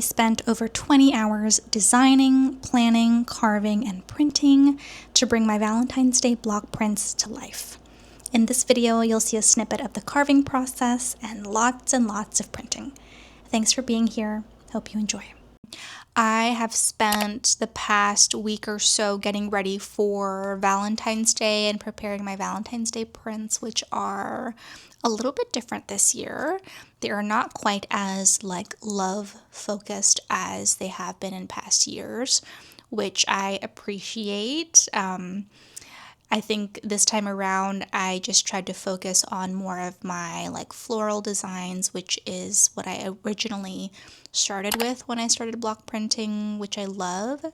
I spent over 20 hours designing, planning, carving, and printing to bring my Valentine's Day block prints to life. In this video, you'll see a snippet of the carving process and lots of printing. Thanks for being here. Hope you enjoy. I have spent the past week or so getting ready for Valentine's Day and preparing my Valentine's Day prints, which are a little bit different this year. They are not quite as love focused as they have been in past years, which I appreciate. I think this time around, I just tried to focus on more of my floral designs, which is what I originally started with when I started block printing, which I love.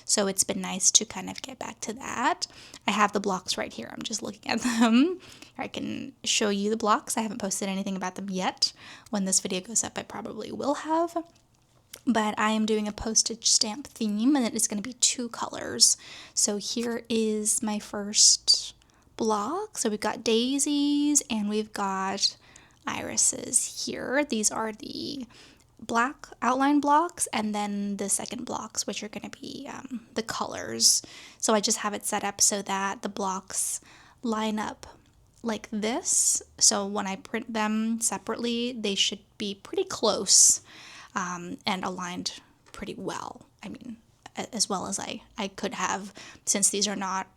So it's been nice to kind of get back to that. I have the blocks right here. I'm just looking at them. I can show you the blocks. I haven't posted anything about them yet. When this video goes up, I probably will have. But I am doing a postage stamp theme, and it is going to be 2 colors. So here is my first block. So we've got daisies and we've got irises here. These are the black outline blocks, and then the second blocks, which are going to be the colors. So I just have it set up so that the blocks line up like this. So when I print them separately, they should be pretty close. And aligned pretty well. I mean, as well as I could have, since these are not,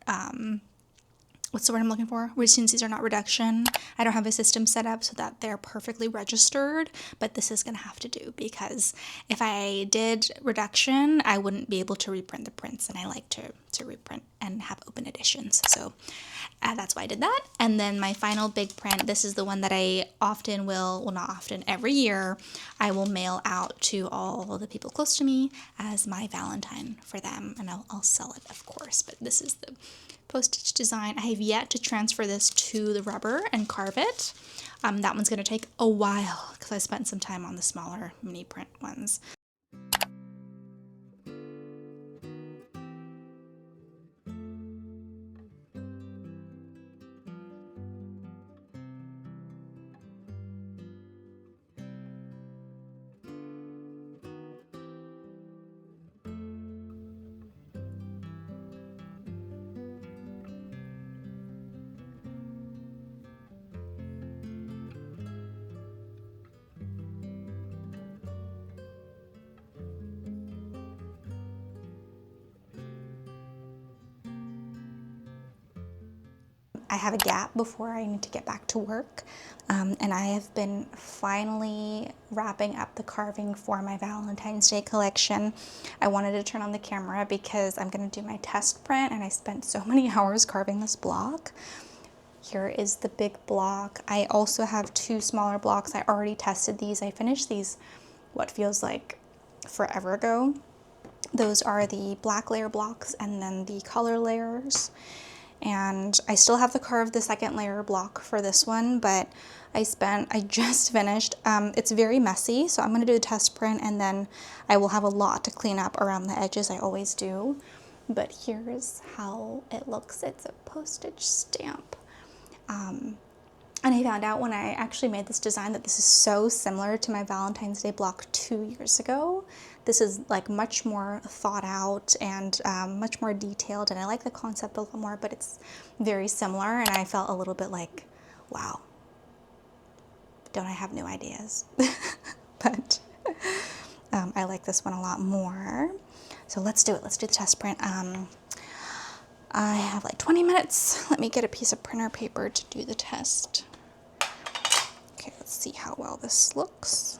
what's the word I'm looking for? Since these are not reduction, I don't have a system set up so that they're perfectly registered, but this is going to have to do, because if I did reduction, I wouldn't be able to reprint the prints, and I like to reprint and have open editions. So that's why I did that. And then my final big print, this is the one that I often will, well, not often, every year, I will mail out to all the people close to me as my Valentine for them, and I'll sell it, of course. But this is the postage design. I have yet to transfer this to the rubber and carve it. That one's going to take a while because I spent some time on the smaller mini print ones. I have a gap before I need to get back to work, and I have been finally wrapping up the carving for my Valentine's Day collection. I wanted to turn on the camera because I'm going to do my test print, and I spent so many hours carving this block. Here is the big block. I also have 2 smaller blocks. I already tested these. I finished these what feels like forever ago. Those are the black layer blocks and then the color layers. And I still have to carve the second layer block for this one, but I just finished. It's very messy, so I'm going to do the test print, and then I will have a lot to clean up around the edges. I always do. But here's how it looks. It's a postage stamp. And I found out when I actually made this design that this is so similar to my Valentine's Day block 2 years ago. This is much more thought out and much more detailed, and I like the concept a little more, but it's very similar, and I felt a little bit like, wow, don't I have new ideas? But I like this one a lot more. So let's do it. Let's do the test print. I have 20 minutes. Let me get a piece of printer paper to do the test. Okay, let's see how well this looks.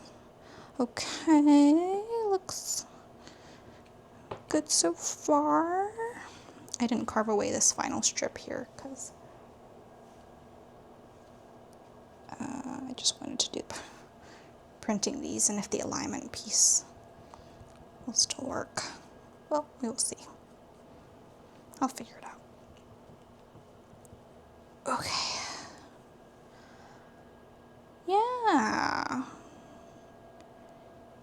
Okay, looks good so far. I didn't carve away this final strip here because I just wanted to do printing these, and if the alignment piece will still work. Well, we'll see. I'll figure it out. Okay. Yeah.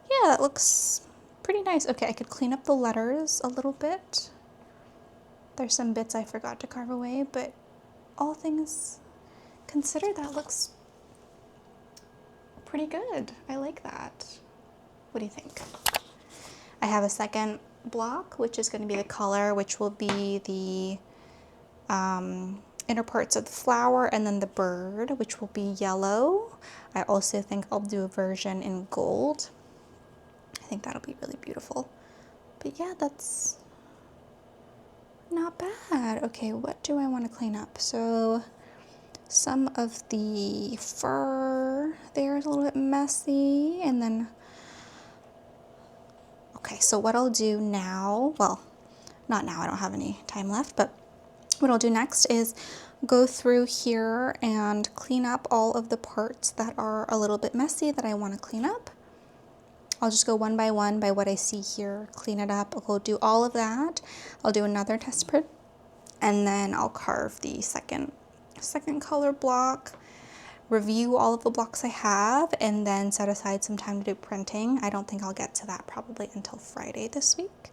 Yeah, that looks pretty nice. Okay, I could clean up the letters a little bit. There's some bits I forgot to carve away, but all things considered, that looks pretty good. I like that. What do you think? I have a second block, which is going to be the color, which will be the inner parts of the flower, and then the bird, which will be yellow. I also think I'll do a version in gold. I think that'll be really beautiful. But yeah, that's not bad. Okay, what do I want to clean up? So some of the fur there is a little bit messy, and then okay, so what I'll do now, well, not now, I don't have any time left, but what I'll do next is go through here and clean up all of the parts that are a little bit messy that I want to clean up. I'll just go one by what I see here, clean it up. I'll do all of that. I'll do another test print, and then I'll carve the second color block, review all of the blocks I have, and then set aside some time to do printing. I don't think I'll get to that probably until Friday this week.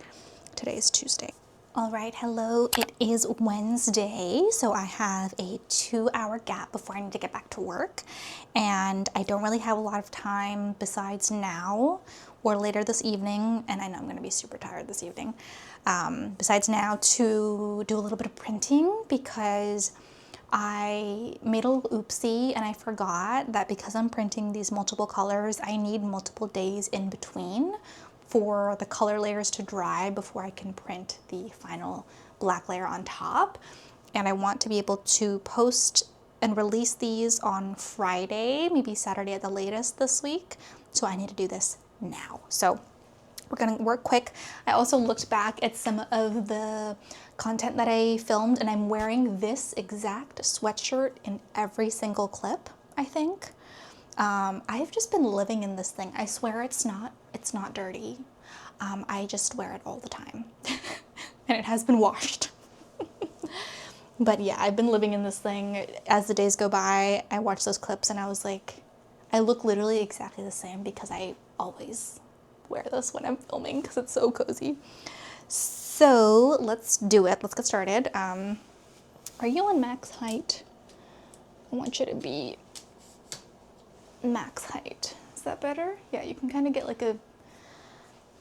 Today is Tuesday. All right, hello, it is Wednesday, so I have a 2-hour gap before I need to get back to work, and I don't really have a lot of time besides now or later this evening, and I know I'm gonna be super tired this evening, besides now to do a little bit of printing, because I made a little oopsie and I forgot that because I'm printing these multiple colors, I need multiple days in between for the color layers to dry before I can print the final black layer on top. And I want to be able to post and release these on Friday, maybe Saturday at the latest this week. So I need to do this now. So we're gonna work quick. I also looked back at some of the content that I filmed, and I'm wearing this exact sweatshirt in every single clip, I think. I've just been living in this thing. I swear it's not dirty. I just wear it all the time and it has been washed. But yeah, I've been living in this thing. As the days go by, I watch those clips and I was like, I look literally exactly the same because I always wear this when I'm filming because it's so cozy. So let's do it. Let's get started. Are you on max height? I want you to be max height. Is that better? Yeah, you can kind of get like a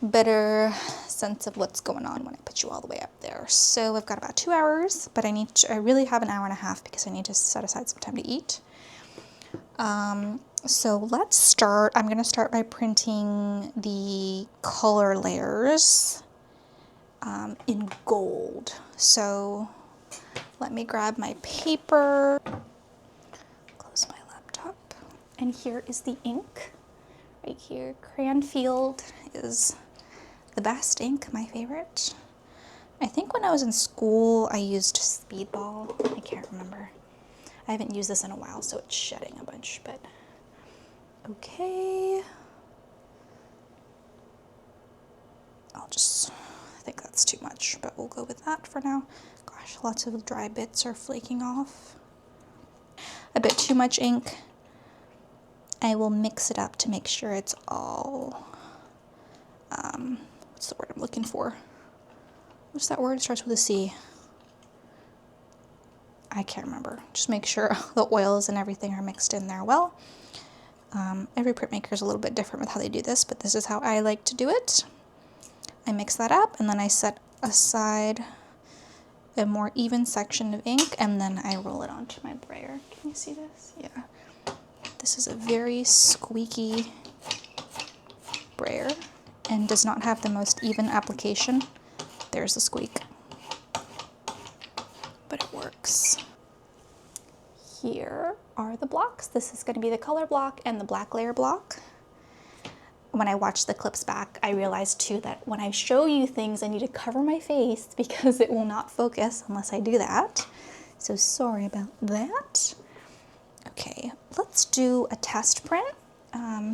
better sense of what's going on when I put you all the way up there. So I've got about 2 hours, but I really have an hour and a half because I need to set aside some time to eat. So let's start. I'm going to start by printing the color layers in gold. So let me grab my paper, close my laptop, and here is the ink right here. Crayon is the best ink, my favorite. I think when I was in school I used Speedball. I can't remember. I haven't used this in a while, so it's shedding a bunch, but okay. I think that's too much, but we'll go with that for now. Gosh, lots of dry bits are flaking off. A bit too much ink. I will mix it up to make sure it's all, what's the word I'm looking for? What's that word? It starts with a C. I can't remember. Just make sure the oils and everything are mixed in there well. Every printmaker is a little bit different with how they do this, but this is how I like to do it. I mix that up and then I set aside a more even section of ink and then I roll it onto my brayer. Can you see this? Yeah. This is a very squeaky brayer and does not have the most even application. There's a squeak, but it works. Here are the blocks. This is going to be the color block and the black layer block. When I watched the clips back, I realized too that when I show you things, I need to cover my face because it will not focus unless I do that. So sorry about that. Okay, let's do a test print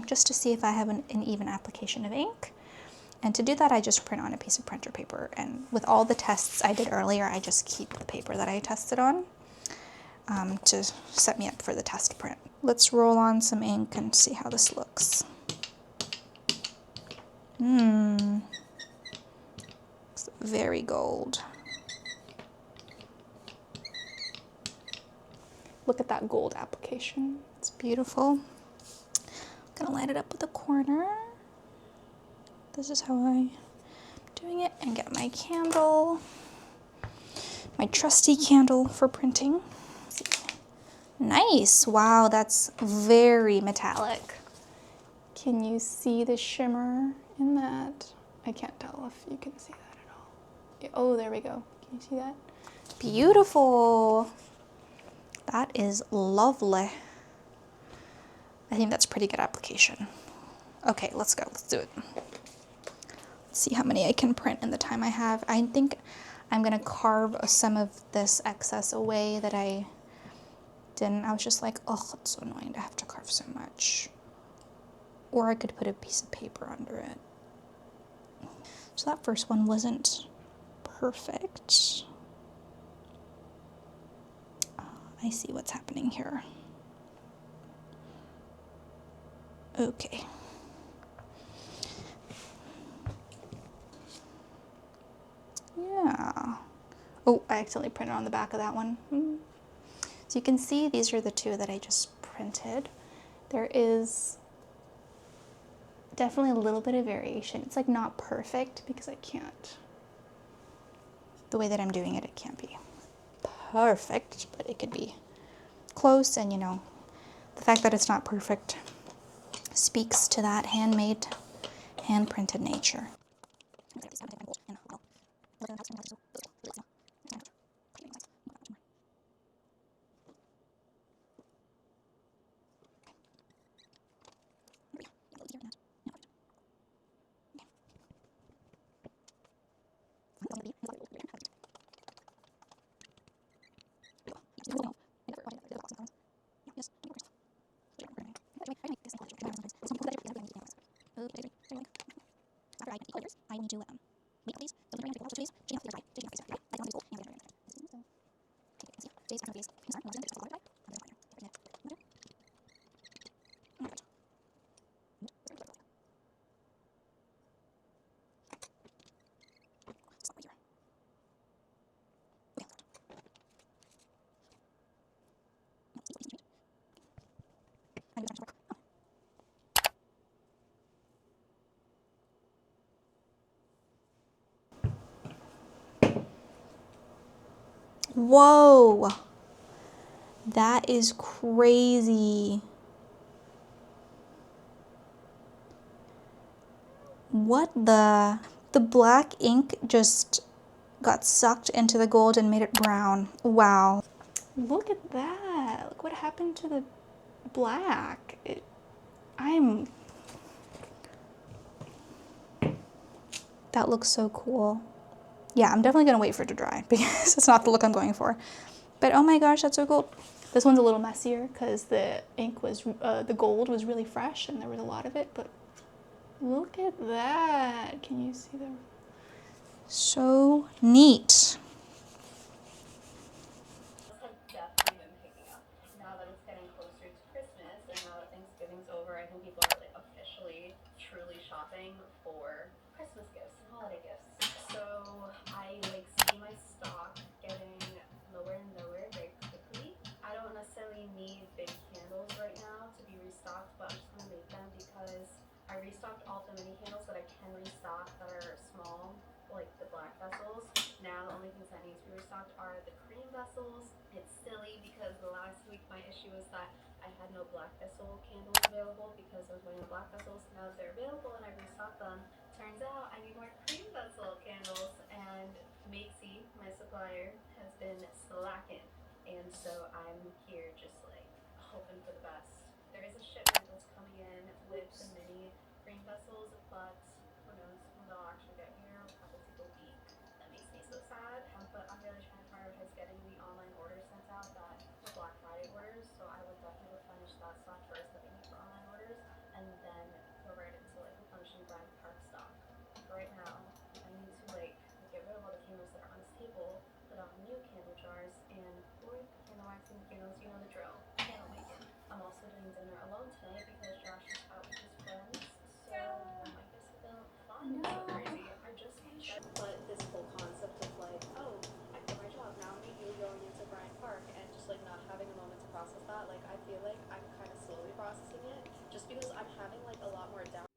just to see if I have an even application of ink. And to do that, I just print on a piece of printer paper. And with all the tests I did earlier, I just keep the paper that I tested on to set me up for the test print. Let's roll on some ink and see how this looks. It's very gold. Look at that gold application. It's beautiful. I'm gonna line it up with a corner. This is how I doing it and get my candle, my trusty candle for printing. Nice. Wow, that's very metallic. Can you see the shimmer in that? I can't tell if you can see that at all. Oh, there we go. Can you see that? Beautiful. That is lovely. I think that's pretty good application. Okay, let's go. Let's do it. Let's see how many I can print in the time I have. I think I'm gonna carve some of this excess away that I didn't. I was just like, oh, it's so annoying to have to carve so much. Or I could put a piece of paper under it. So that first one wasn't perfect. I see what's happening here. Okay. Yeah. Oh, I accidentally printed on the back of that one. So you can see these are the two that I just printed. There is definitely a little bit of variation. It's like not perfect because I can't, the way that I'm doing it, it can't be perfect, but it could be close. And you know, the fact that it's not perfect speaks to that handmade, hand printed nature. Whoa, that is crazy. What the black ink just got sucked into the gold and made it brown. Wow. Look at that. Look what happened to the black. That looks so cool. Yeah, I'm definitely gonna wait for it to dry because it's not the look I'm going for. But oh my gosh, that's so cool. This one's a little messier because the ink was, the gold was really fresh and there was a lot of it, but look at that. Can you see that? So neat. Have definitely been picking up. Now that it's getting closer to Christmas and now that Thanksgiving's over, I think people are like officially truly shopping for Christmas gifts and holiday gifts. So I like see my stock getting lower and lower very quickly. I don't necessarily need big candles right now to be restocked, but I'm just gonna make them because I restocked all the mini candles that I can restock that are small, like the black vessels. Now the only things that need to be restocked are the cream vessels. It's silly because the last week my issue was that I had no black vessel candles available because I was waiting on black vessels. Now that they're available and I restocked them, turns out I need more cream vessel candles, and Maxie, my supplier, has been slacking, and so I'm here just like hoping for the best. There is a shipment that's coming in with the mini cream vessels, but who knows when they'll actually get here. We'll probably take a week. That makes me so sad, but I'm really trying to prioritize getting the online orders sent out, that the Black Friday orders, so I will definitely replenish that stock first that we need for online orders, and then go right into like replenishing Brand Park stock. For right now, I need to like get rid of all the candles that are unstable, put out new candle jars, and pour candle waxing candles, you know the drill, candle making. I'm also doing dinner alone tonight because Josh is out with his friends, so I guess it's been fun. So crazy. I just but this whole concept of like, oh, I quit my job, now I'm immediately going into Bryant Park, and just like not having a moment to process that, like I feel like I'm kind of slowly processing it just because I'm having like a lot more doubt.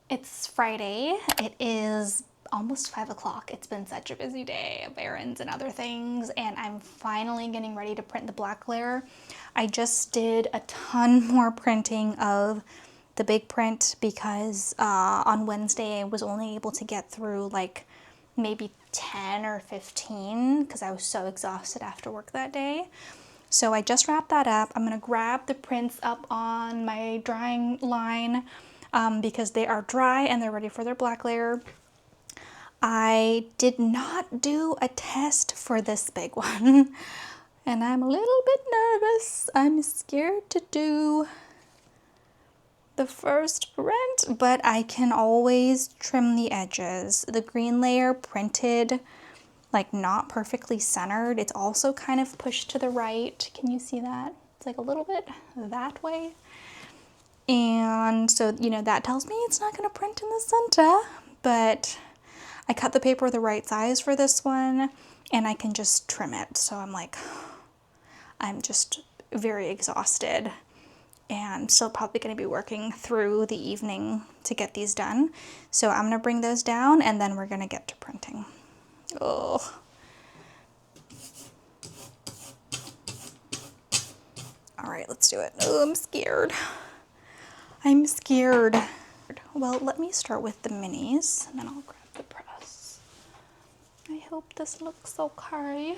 It's Friday. It is almost 5 o'clock. It's been such a busy day of errands and other things, and I'm finally getting ready to print the black layer. I just did a ton more printing of the big print because on Wednesday I was only able to get through like maybe 10 or 15 because I was so exhausted after work that day. So I just wrapped that up. I'm gonna grab the prints up on my drying line because they are dry and they're ready for their black layer. I did not do a test for this big one and I'm a little bit nervous. I'm scared to do the first print, but I can always trim the edges. The green layer printed like not perfectly centered. It's also kind of pushed to the right. Can you see that? It's like a little bit that way. And so, you know, that tells me it's not gonna print in the center, but I cut the paper the right size for this one and I can just trim it. So I'm just very exhausted and still probably going to be working through the evening to get these done. So I'm going to bring those down and then we're going to get to printing. Oh. All right, let's do it. Oh, I'm scared. I'm scared. Well, let me start with the minis and then I'll grab the press. I hope this looks okay.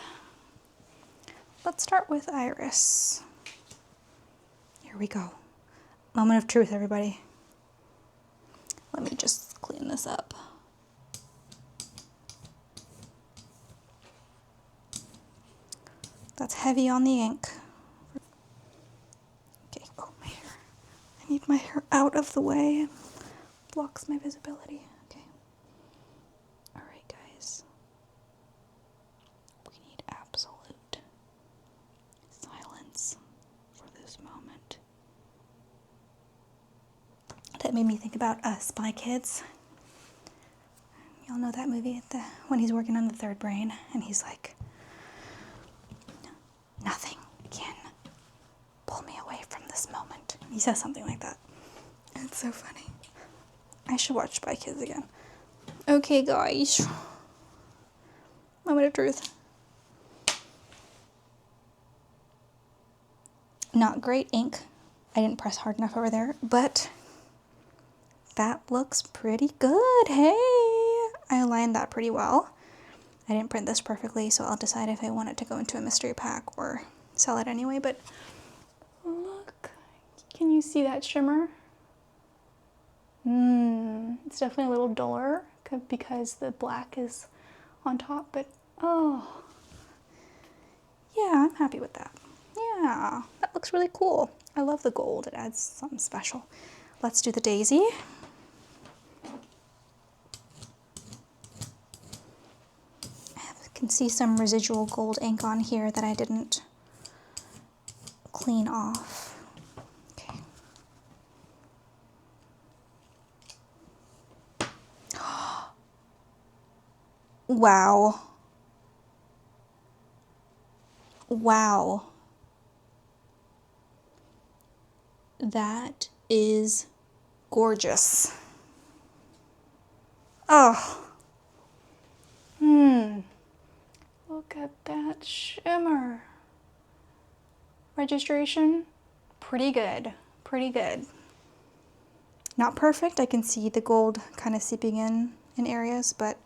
Let's start with Iris. Here we go. Moment of truth, everybody. Let me just clean this up. That's heavy on the ink. Okay, oh, my hair. I need my hair out of the way. It blocks my visibility. Okay. All right, guys. We need absolute silence for this moment. That made me think about Spy Kids. Y'all know that movie when he's working on the third brain and he's like, nothing can pull me away from this moment. He says something like that. It's so funny. I should watch Spy Kids again. Okay, guys. Moment of truth. Not great ink. I didn't press hard enough over there, but that looks pretty good. Hey, I aligned that pretty well. I didn't print this perfectly, so I'll decide if I want it to go into a mystery pack or sell it anyway, but look, can you see that shimmer? It's definitely a little duller because the black is on top, but oh, yeah, I'm happy with that. Yeah, that looks really cool. I love the gold, it adds something special. Let's do the daisy. I can see some residual gold ink on here that I didn't clean off. Okay. Wow. Wow. That is gorgeous. Oh. Look at that shimmer. Registration, pretty good, pretty good. Not perfect, I can see the gold kind of seeping in areas, but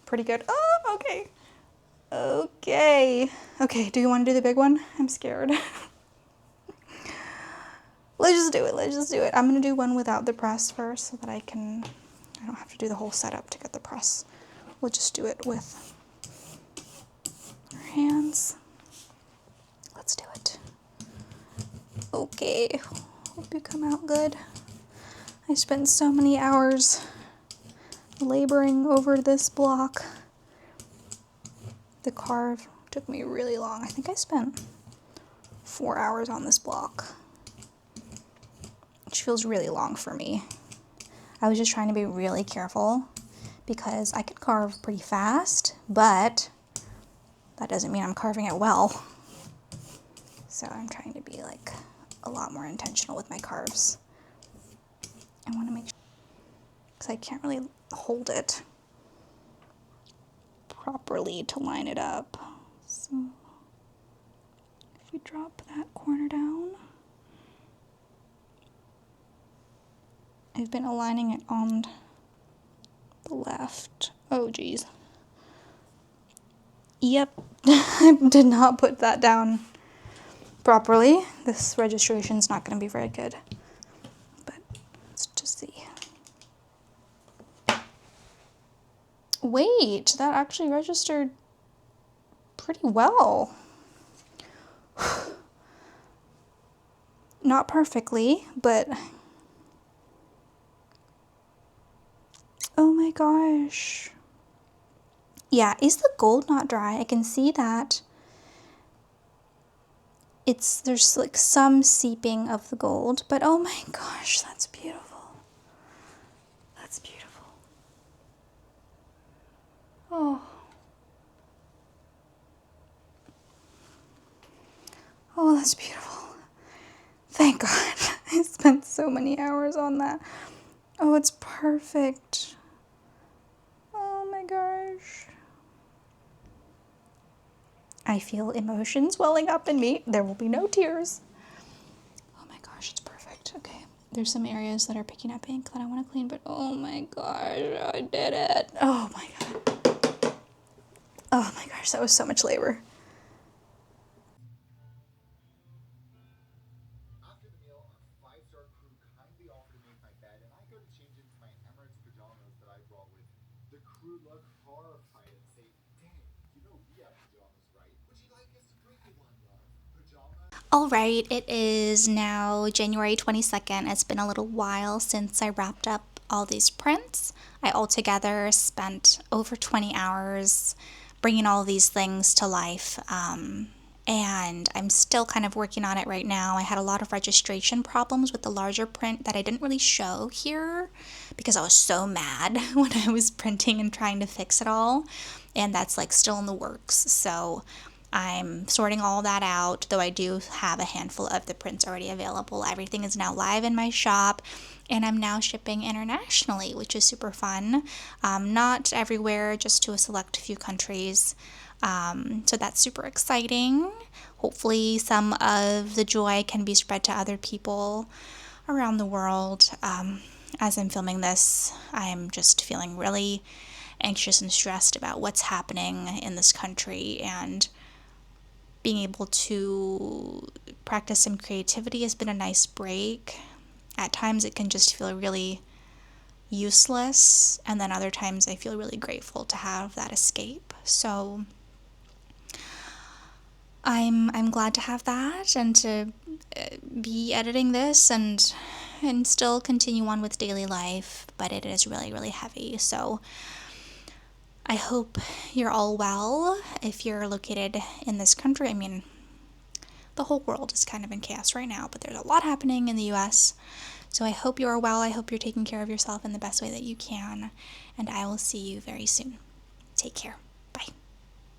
pretty good. Oh, okay. Okay. Okay, do you want to do the big one? I'm scared. Let's just do it, let's just do it. I'm gonna do one without the press first so that I don't have to do the whole setup to get the press. We'll just do it with our hands. Let's do it. Okay, hope you come out good. I spent so many hours laboring over this block. The carve took me really long. I think I spent 4 hours on this block, which feels really long for me. I was just trying to be really careful because I can carve pretty fast, but that doesn't mean I'm carving it well. So I'm trying to be like a lot more intentional with my carves. I want to make sure. because I can't really hold it properly to line it up. So if we drop that corner down, I've been aligning it on the left. Oh geez. Yep, I did not put that down properly. This registration is not going to be very good. But let's just see. Wait, that actually registered pretty well. Not perfectly, but oh my gosh. Yeah, is the gold not dry? I can see that there's like some seeping of the gold, but oh my gosh, that's beautiful. That's beautiful. Oh. Oh, that's beautiful. Thank God. I spent so many hours on that. Oh, it's perfect. Oh my gosh. I feel emotions welling up in me. There will be no tears. Oh my gosh, it's perfect. Okay. There's some areas that are picking up ink that I want to clean, but oh my gosh, I did it. Oh my God. Oh my gosh, that was so much labor. After the meal, our five-star crew kindly offered to make my bed, and I go to change into my Emirates pajamas that I brought with me. The crew look horrified and say, "Dang, you know we have pajamas, right? Would you like us to bring you one, love? Pajamas?" All right, it is now January 22nd. It's been a little while since I wrapped up all these prints. I altogether spent over 20 hours bringing all these things to life. And I'm still kind of working on it right now. I had a lot of registration problems with the larger print that I didn't really show here because I was so mad when I was printing and trying to fix it all. And that's like still in the works. So I'm sorting all that out, though I do have a handful of the prints already available. Everything is now live in my shop, and I'm now shipping internationally, which is super fun. Not everywhere, just to a select few countries. So that's super exciting. Hopefully, some of the joy can be spread to other people around the world. As I'm filming this, I'm just feeling really anxious and stressed about what's happening in this country, and being able to practice some creativity has been a nice break. At times it can just feel really useless, and then other times I feel really grateful to have that escape. So I'm glad to have that, and to be editing this and still continue on with daily life, but it is really, really heavy. So I hope you're all well. If you're located in this country, I mean, the whole world is kind of in chaos right now, but there's a lot happening in the US. So I hope you are well. I hope you're taking care of yourself in the best way that you can, and I will see you very soon. Take care.